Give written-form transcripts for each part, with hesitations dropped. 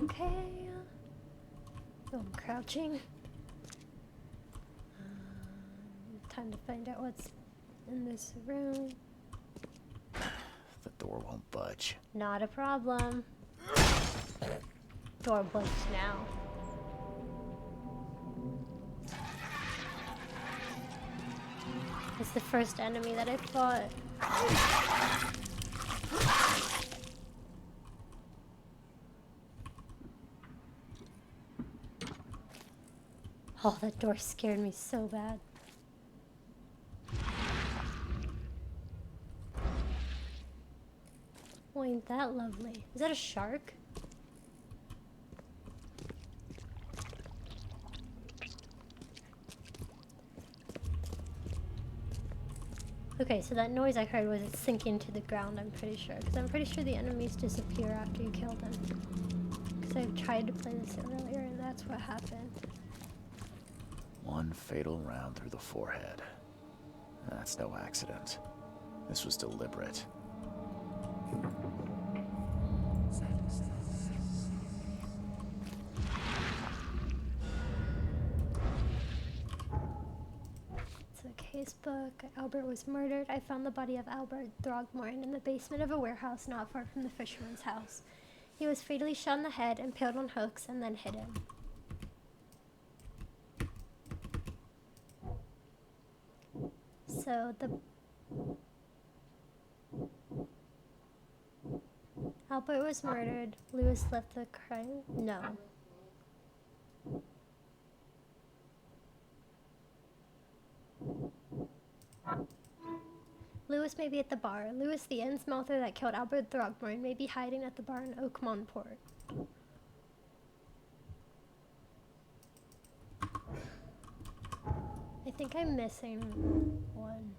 Okay. Oh, I'm crouching. Time to find out what's in this room. The door won't budge. Not a problem. Door budged now. It's the first enemy that I fought. Oh, that door scared me so bad. Oh, ain't that lovely? Is that a shark? Okay, so that noise I heard was it sinking to the ground, I'm pretty sure. Because I'm pretty sure the enemies disappear after you kill them. Because I've tried to play this earlier and that's what happened. One fatal round through the forehead. That's no accident. This was deliberate. Casebook. Albert was murdered. I found the body of Albert Throgmorton in the basement of a warehouse not far from the fisherman's house. He was fatally shot in the head, impaled on hooks, and then hidden. So Albert was murdered. Lewis left the crime. No. Lewis may be at the bar. Lewis, the ends-mouther that killed Albert Throgmorton, may be hiding at the bar in Oakmontport. I think I'm missing one.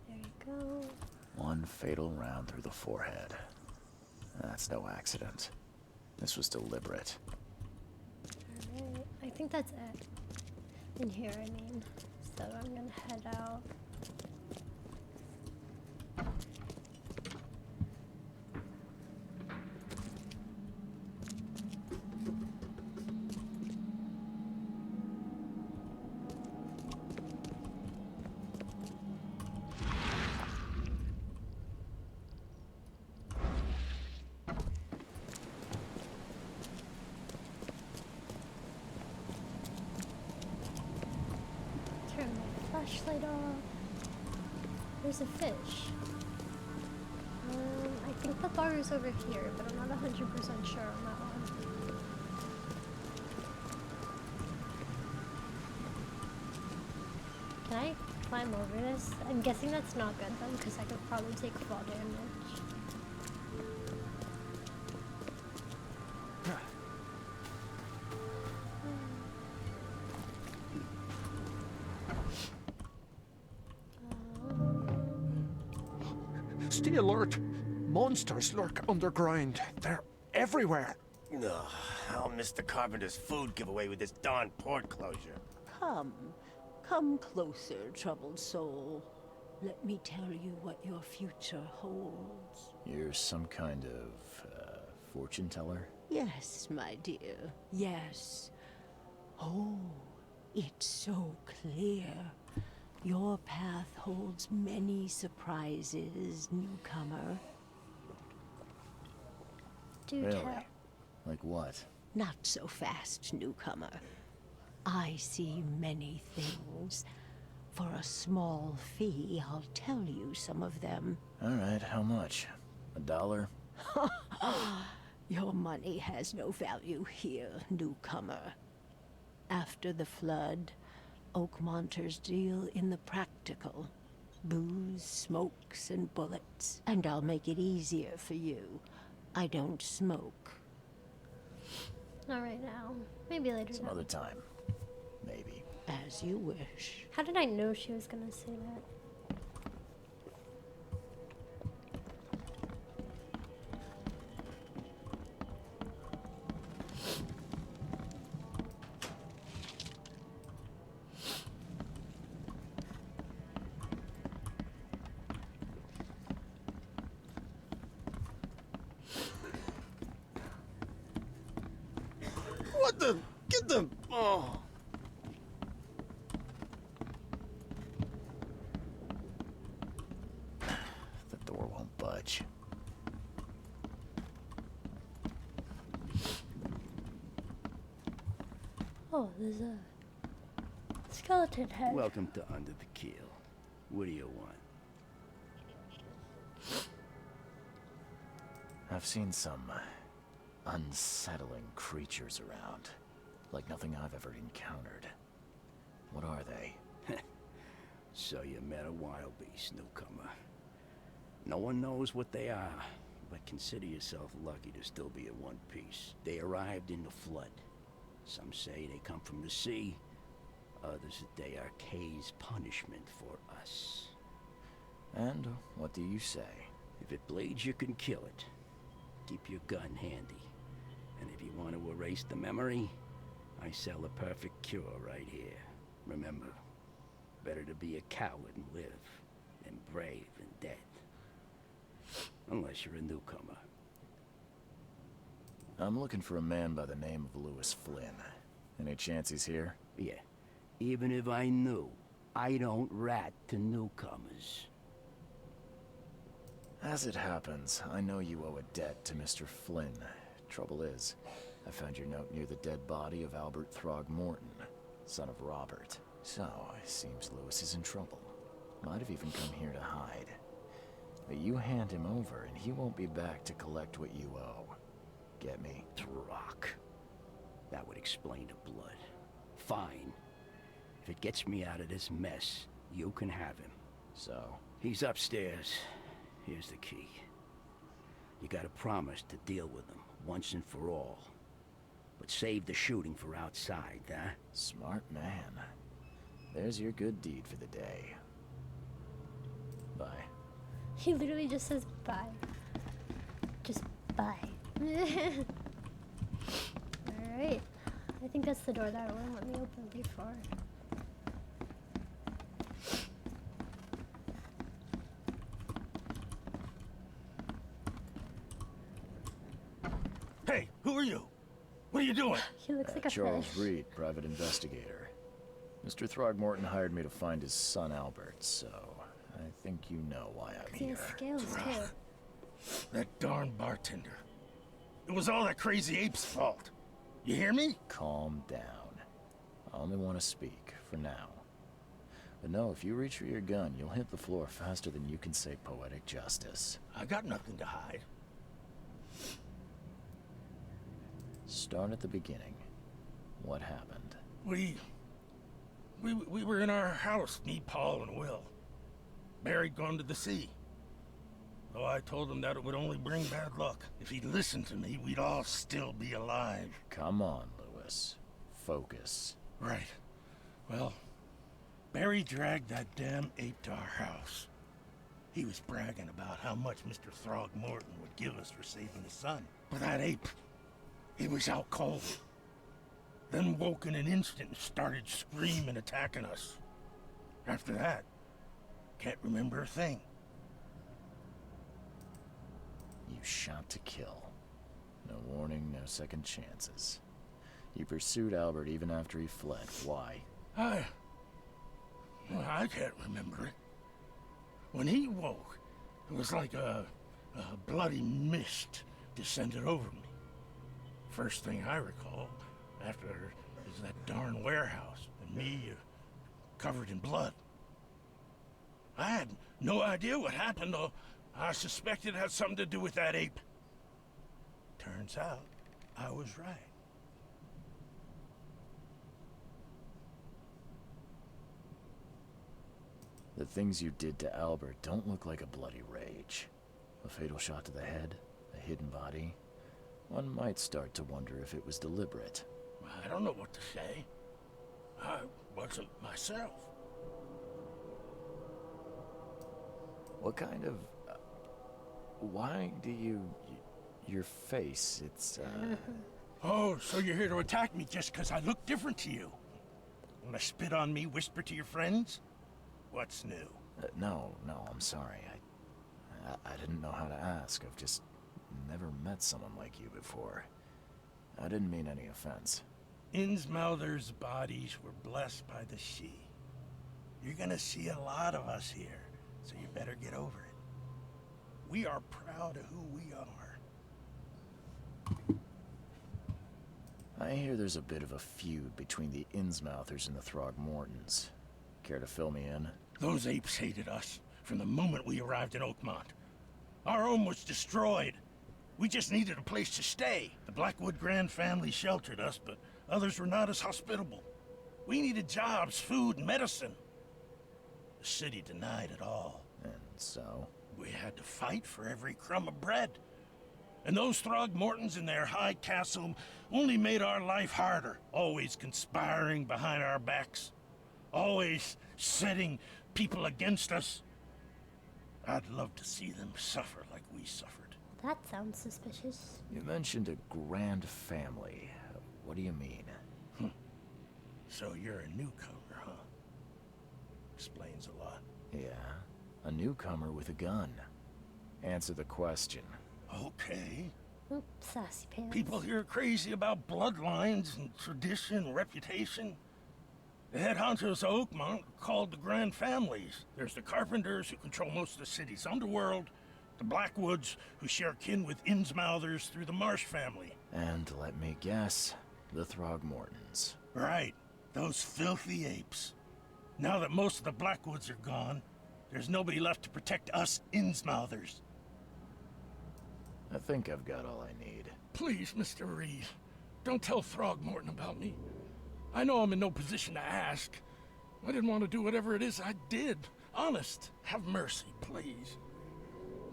There you go. One fatal round through the forehead. That's no accident. This was deliberate. Alright, I think that's it. In here, I mean. So I'm gonna head out. Turn my flashlight off. There's a fish. I think the bar is over here, but I'm not 100% sure on that one. Can I climb over this? I'm guessing that's not good though, because I could probably take fall damage. Stay alert! Monsters lurk underground. They're everywhere. Ugh, I'll miss the carpenter's food giveaway with this darn port closure. Come closer, troubled soul. Let me tell you what your future holds. You're some kind of, fortune teller? Yes, my dear, yes. Oh, it's so clear. Your path holds many surprises, newcomer. Do Really? tell. Like what? Not so fast, newcomer. I see many things. For a small fee, I'll tell you some of them. Alright, how much? $1? Your money has no value here, newcomer. After the flood, Oakmonters deal in the practical. Booze, smokes, and bullets. And I'll make it easier for you. I don't smoke. Not right now. Maybe later. Some other time. Maybe. As you wish. How did I know she was gonna say that? Get the, oh. The door won't budge. Oh, there's a skeleton head. Welcome to Under the Keel. What do you want? I've seen some unsettling creatures around, like nothing I've ever encountered. What are they? So you met a wild beast, newcomer. No one knows what they are, but consider yourself lucky to still be in one piece. They arrived in the flood. Some say they come from the sea. Others that they are Kay's punishment for us. And what do you say? If it bleeds, you can kill it. Keep your gun handy. And if you want to erase the memory, I sell a perfect cure right here. Remember, better to be a coward and live than brave and dead. Unless you're a newcomer. I'm looking for a man by the name of Lewis Flynn. Any chance he's here? Yeah. Even if I knew, I don't rat to newcomers. As it happens, I know you owe a debt to Mr. Flynn. Trouble is, I found your note near the dead body of Albert Throgmorton, son of Robert. So, it seems Lewis is in trouble. Might have even come here to hide. But you hand him over, and he won't be back to collect what you owe. Get me? Throck. That would explain the blood. Fine. If it gets me out of this mess, you can have him. So? He's upstairs. Here's the key. You gotta promise to deal with him, once and for all. But save the shooting for outside, huh? Smart man. There's your good deed for the day. Bye. He literally just says bye. Just bye. Alright. I think that's the door that wouldn't let me open before. Hey, who are you? What are you doing? He looks like a Charles fish. Reed, private investigator. Mr. Throgmorton hired me to find his son Albert, so I think you know why I'm He has here. scales too. That darn bartender. It was all that crazy ape's fault. You hear me? Calm down. I only want to speak, for now. But no, if you reach for your gun, you'll hit the floor faster than you can say poetic justice. I got nothing to hide. Start at the beginning. What happened? We were in our house, me, Paul, and Will. Barry'd gone to the sea. Though I told him that it would only bring bad luck. If he'd listened to me, we'd all still be alive. Come on, Lewis. Focus. Right. Well, Barry dragged that damn ape to our house. He was bragging about how much Mr. Throgmorton would give us for saving his son. But that ape, he was out cold. Then woke in an instant and started screaming, attacking us. After that, can't remember a thing. You shot to kill. No warning, no second chances. You pursued Albert even after he fled. Why? I can't remember it. When he woke, it was like a bloody mist descended over me. First thing I recall after is that darn warehouse and me covered in blood. I had no idea what happened, though. I suspected it had something to do with that ape. Turns out, I was right. The things you did to Albert don't look like a bloody rage. A fatal shot to the head, a hidden body. One might start to wonder if it was deliberate. I don't know what to say. I wasn't myself. What kind of... why do you... your face, it's, Oh, so you're here to attack me just because I look different to you? Wanna spit on me, whisper to your friends? What's new? no, I'm sorry. I didn't know how to ask. I've just never met someone like you before. I didn't mean any offense. Innsmouther's bodies were blessed by the sea. You're gonna see a lot of us here, so you better get over it. We are proud of who we are. I hear there's a bit of a feud between the Innsmouthers and the Throgmortons. Care to fill me in? Those apes hated us from the moment we arrived in Oakmont. Our home was destroyed. We just needed a place to stay. The Blackwood Grand family sheltered us, but others were not as hospitable. We needed jobs, food, and medicine. The city denied it all. And so? We had to fight for every crumb of bread. And those Throgmortons in their high castle only made our life harder, always conspiring behind our backs, always setting people against us. I'd love to see them suffer like we suffered. That sounds suspicious. You mentioned a grand family. What do you mean? So you're a newcomer, huh? Explains a lot. Yeah, a newcomer with a gun. Answer the question. Okay. Oops, sassy pants. People here are crazy about bloodlines and tradition and reputation. The head honchos of Oakmont are called the Grand Families. There's the Carpenters, who control most of the city's underworld, the Blackwoods, who share kin with Innsmouthers through the Marsh family. And let me guess, the Throgmortons. Right, those filthy apes. Now that most of the Blackwoods are gone, there's nobody left to protect us Innsmouthers. I think I've got all I need. Please, Mr. Reed, don't tell Throgmorton about me. I know I'm in no position to ask. I didn't want to do whatever it is I did. Honest, have mercy, please.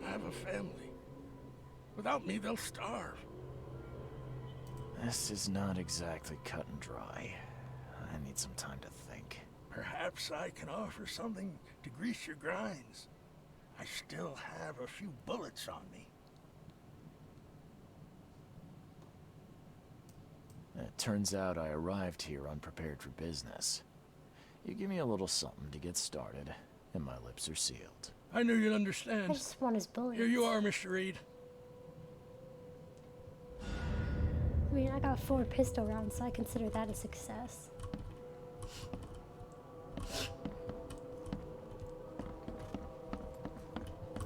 I have a family. Without me, they'll starve. This is not exactly cut and dry. I need some time to think. Perhaps I can offer something to grease your grinds. I still have a few bullets on me. It turns out I arrived here unprepared for business. You give me a little something to get started, and my lips are sealed. I knew you'd understand. I just want his bullets. Here you are, Mr. Reed. I mean, I got 4 pistol rounds, so I consider that a success.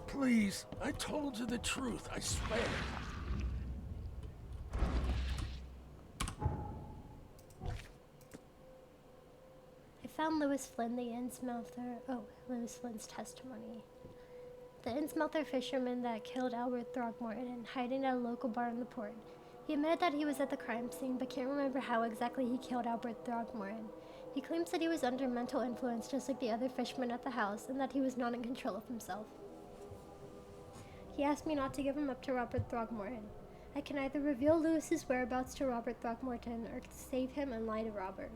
Please, I told you the truth, I swear. I found Lewis Flynn, the Innsmouther. Oh, Lewis Flynn's testimony. The Innsmouther fisherman that killed Albert Throgmorton hiding at a local bar in the port. He admitted that he was at the crime scene, but can't remember how exactly he killed Albert Throgmorton. He claims that he was under mental influence just like the other fishermen at the house, and that he was not in control of himself. He asked me not to give him up to Robert Throgmorton. I can either reveal Lewis's whereabouts to Robert Throgmorton, or save him and lie to Robert.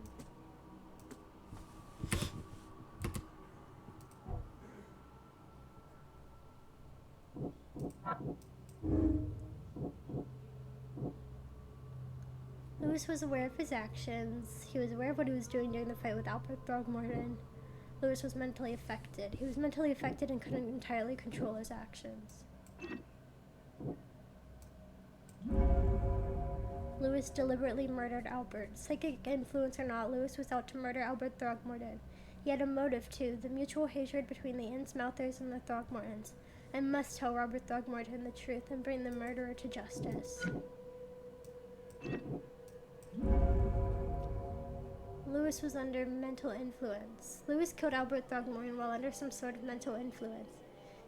Lewis was aware of his actions. He was aware of what he was doing during the fight with Albert Throgmorton. Lewis was mentally affected. He was mentally affected and couldn't entirely control his actions. Lewis deliberately murdered Albert. Psychic influence or not, Lewis was out to murder Albert Throgmorton. He had a motive too, the mutual hatred between the Innsmouthers and the Throgmortons. I must tell Robert Throgmorton the truth and bring the murderer to justice. Lewis was under mental influence. Lewis killed Albert Throgmorton while under some sort of mental influence.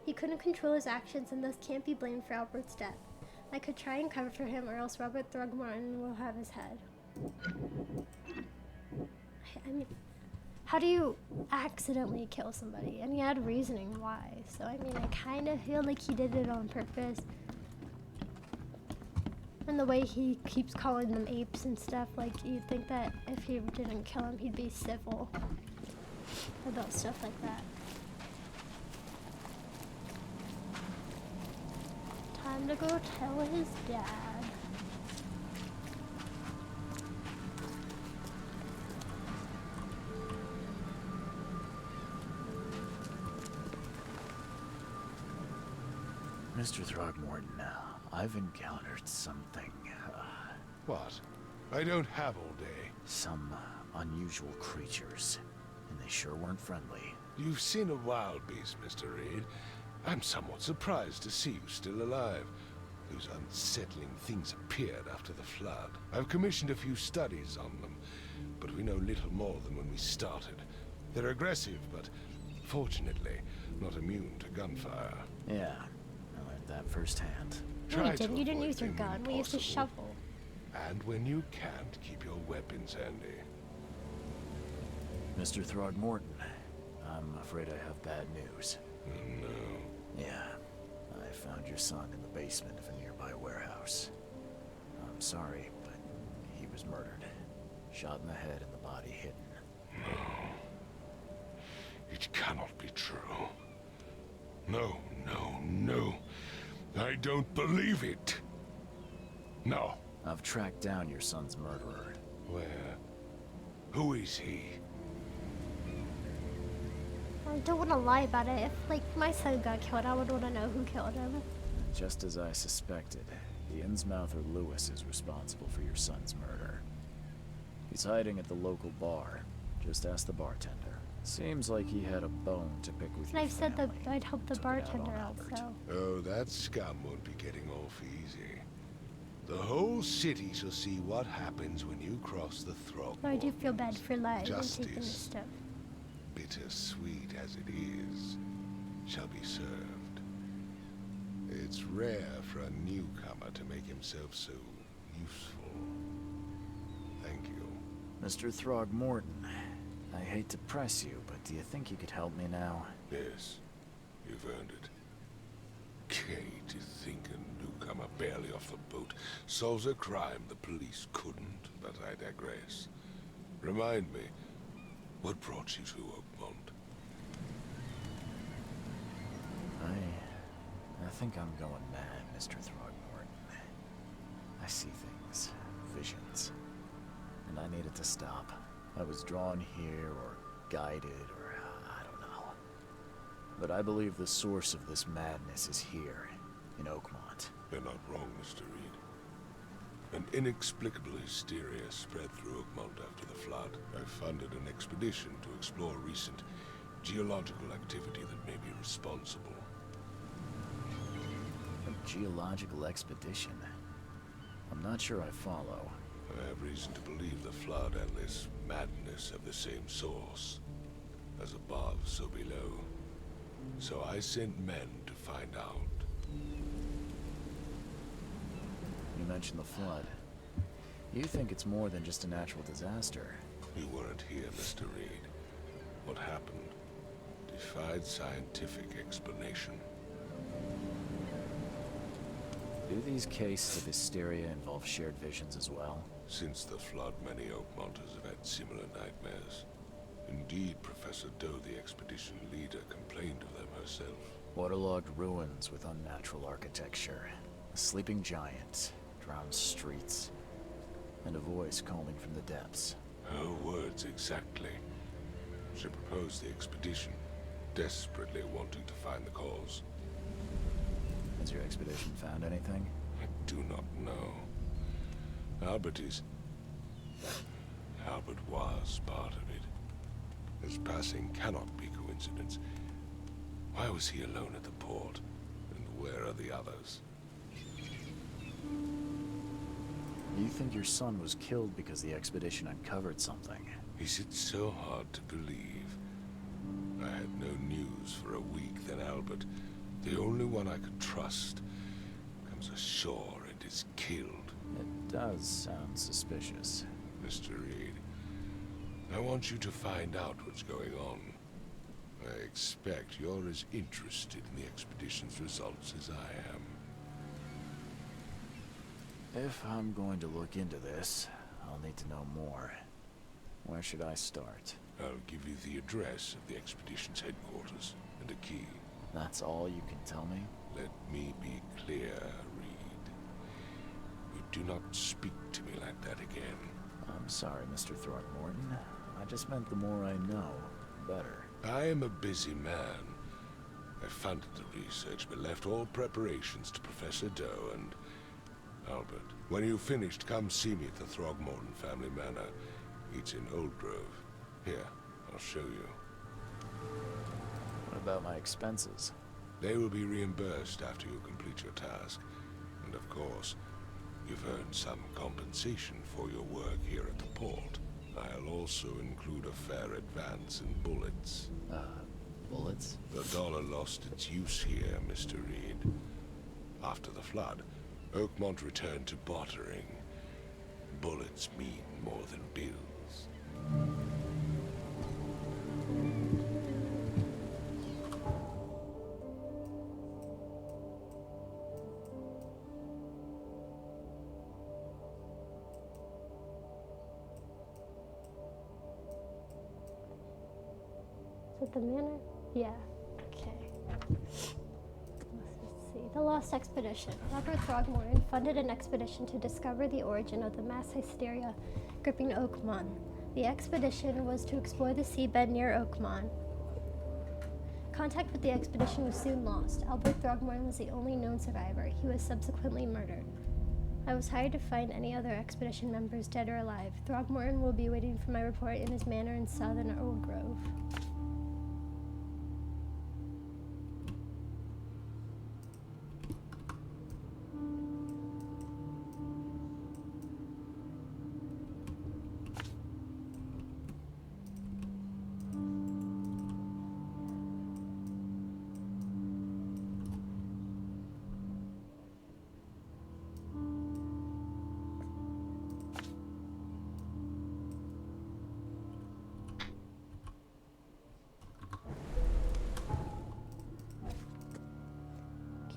He couldn't control his actions and thus can't be blamed for Albert's death. I could try and cover for him, or else Robert Throgmorton will have his head. I mean, how do you accidentally kill somebody? And he had reasoning why. So, I mean, I kind of feel like he did it on purpose. And the way he keeps calling them apes and stuff, like, you'd think that if he didn't kill him, he'd be civil about stuff like that. Time to go tell his dad. Mr. Throgmorton, I've encountered something. What? I don't have all day. Some unusual creatures, and they sure weren't friendly. You've seen a wild beast, Mr. Reed. I'm somewhat surprised to see you still alive. Those unsettling things appeared after the flood. I've commissioned a few studies on them, but we know little more than when we started. They're aggressive, but fortunately, not immune to gunfire. Yeah, I learned that firsthand. No, Try you to didn't. You didn't avoid use your them gun. when We used a possible. shovel. And when you can't, keep your weapons handy. Mr. Throgmorton, I'm afraid I have bad news. No. Yeah, I found your son in the basement of a nearby warehouse. I'm sorry, but he was murdered. Shot in the head and the body hidden. It cannot be true. No, no, no. I don't believe it. No. I've tracked down your son's murderer. Where? Who is he? I don't want to lie about it. If, like, my son got killed, I would want to know who killed him. Just as I suspected, the Innsmouther Lewis is responsible for your son's murder. He's hiding at the local bar. Just ask the bartender. Seems like he had a bone to pick with And your I've said that family. I'd help the Took it out bartender on out, Albert. so. Oh, that scum won't be getting off easy. The whole city shall see what happens when you cross the throat. No, I do feel bad for letting him taking this Justice, stuff. bittersweet as it is, shall be served. It's rare for a newcomer to make himself so useful. Thank you. Mr. Throgmorton, I hate to press you, but do you think you could help me now? Yes, you've earned it. Gay to think a newcomer barely off the boat solves a crime the police couldn't, but I digress. Remind me, what brought you to Oakmont? I think I'm going mad, Mr. Throgmorton. I see things, visions, and I needed to stop. I was drawn here, or guided, or I don't know. But I believe the source of this madness is here, in Oakmont. You're not wrong, Mr. Reed. An inexplicable hysteria spread through Oakmont after the flood. I funded an expedition to explore recent geological activity that may be responsible. A geological expedition? I'm not sure I follow. I have reason to believe the flood and this madness have the same source. As above, so below. So I sent men to find out. You mentioned the flood. You think it's more than just a natural disaster. You weren't here, Mr. Reed. What happened defied scientific explanation. Do these cases of hysteria involve shared visions as well? Since the flood, many Oakmonters have had similar nightmares. Indeed, Professor Doe, the expedition leader, complained of them herself. Waterlogged ruins with unnatural architecture. A sleeping giant, drowned streets, and a voice calling from the depths. Her words exactly. She proposed the expedition, desperately wanting to find the cause. Has your expedition found anything? I do not know. Albert was part of it. His passing cannot be coincidence. Why was he alone at the port? And where are the others? You think your son was killed because the expedition uncovered something? Is it so hard to believe? I had no news for a week, then Albert, the only one I could trust, comes ashore and is killed. It does sound suspicious. Mr. Reed, I want you to find out what's going on. I expect you're as interested in the expedition's results as I am. If I'm going to look into this, I'll need to know more. Where should I start? I'll give you the address of the expedition's headquarters and a key. That's all you can tell me? Let me be clear, Reed. You do not speak to me like that again. I'm sorry, Mr. Throckmorton. I just meant the more I know, the better. I am a busy man. I funded the research, but left all preparations to Professor Doe, and Albert. When you've finished, come see me at the Throgmorton family manor. It's in Old Grove. Here, I'll show you. What about my expenses? They will be reimbursed after you complete your task. And of course, you've earned some compensation for your work here at the port. I'll also include a fair advance in bullets. Bullets? The dollar lost its use here, Mr. Reed. After the flood, Oakmont returned to bartering. Bullets mean more than bills. Is it the manor? Yeah. Okay. Let's see. The Lost Expedition. Robert Throgmorton funded an expedition to discover the origin of the mass hysteria gripping Oakmont. The expedition was to explore the seabed near Oakmont. Contact with the expedition was soon lost. Albert Throgmorton was the only known survivor. He was subsequently murdered. I was hired to find any other expedition members, dead or alive. Throgmorton will be waiting for my report in his manor in southern Old Grove.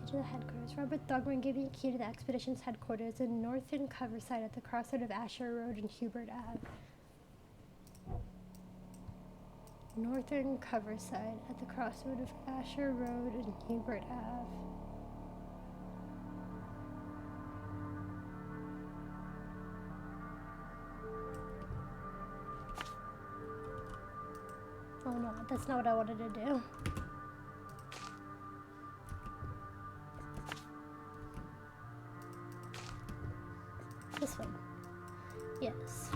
To the headquarters. Robert Throgmorton gave me a key to the expedition's headquarters in northern Coverside at the crossroad of Asher Road and Hubert Ave. Northern Coverside at the crossroad of Asher Road and Hubert Ave. Oh no, that's not what I wanted to do. This one. Yes.